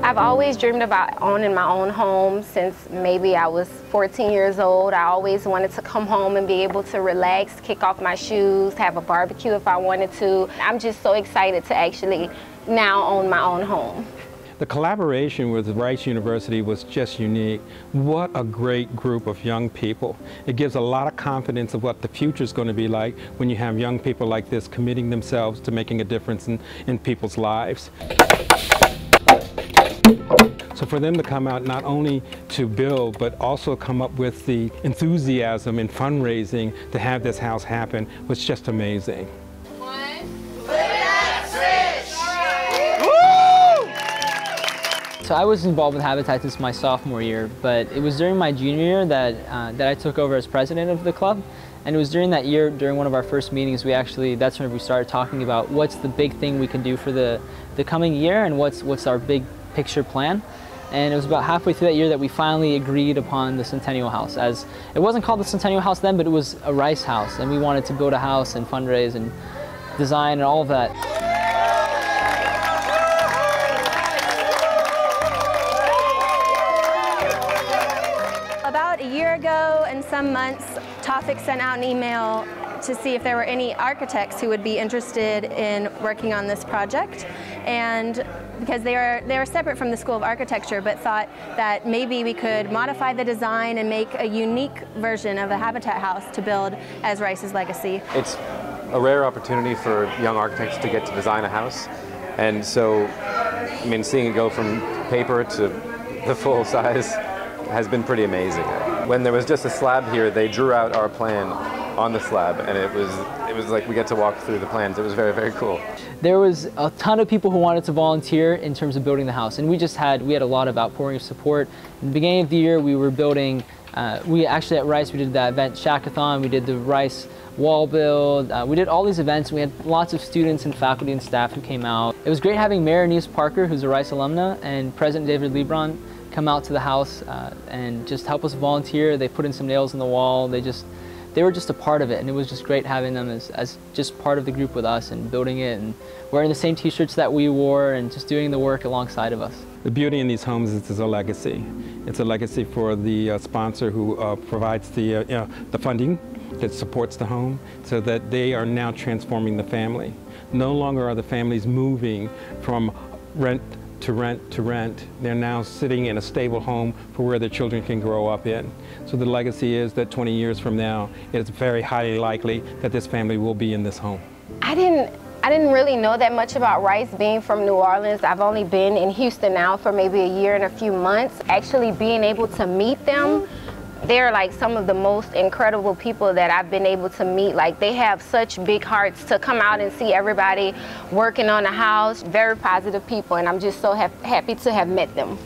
I've always dreamed about owning my own home since maybe I was 14 years old. I always wanted to come home and be able to relax, kick off my shoes, have a barbecue if I wanted to. I'm just so excited to actually now own my own home. The collaboration with Rice University was just unique. What a great group of young people. It gives a lot of confidence of what the future is going to be like when you have young people like this committing themselves to making a difference in people's lives. So for them to come out not only to build, but also come up with the enthusiasm and fundraising to have this house happen was just amazing. So I was involved with Habitat since my sophomore year, but it was during my junior year that I took over as president of the club. And it was during that year, during one of our first meetings, that's when we started talking about what's the big thing we can do for the coming year and what's our big picture plan. And it was about halfway through that year that we finally agreed upon the Centennial House. As it wasn't called the Centennial House then, but it was a Rice house, and we wanted to build a house and fundraise and design and all of that. About a year ago and some months, Tawfik sent out an email to see if there were any architects who would be interested in working on this project, and because they were separate from the School of Architecture, but thought that maybe we could modify the design and make a unique version of the Habitat house to build as Rice's legacy. It's a rare opportunity for young architects to get to design a house, and so I mean, seeing it go from paper to the full size has been pretty amazing. When there was just a slab here, they drew out our plan on the slab, and it was like we get to walk through the plans. It was very, very cool. There was a ton of people who wanted to volunteer in terms of building the house, and we had a lot of outpouring of support. In the beginning of the year, we were building, we actually at Rice, we did that event Shackathon, we did the Rice wall build, we did all these events. We had lots of students and faculty and staff who came out. It was great having Mayor Anise Parker, who's a Rice alumna, and President David Lebron come out to the house and just help us volunteer. They put in some nails in the wall. They were just a part of it, and it was just great having them as just part of the group with us and building it and wearing the same t-shirts that we wore and just doing the work alongside of us. The beauty in these homes is it's a legacy. It's a legacy for the sponsor who provides the funding that supports the home, so that they are now transforming the family. No longer are the families moving from rent to rent to rent. They're now sitting in a stable home for where their children can grow up in. So the legacy is that 20 years from now, it's very highly likely that this family will be in this home. I didn't really know that much about Rice being from New Orleans. I've only been in Houston now for maybe a year and a few months. Actually being able to meet them, they're like some of the most incredible people that I've been able to meet. Like, they have such big hearts to come out and see everybody working on a house. Very positive people, and I'm just so happy to have met them.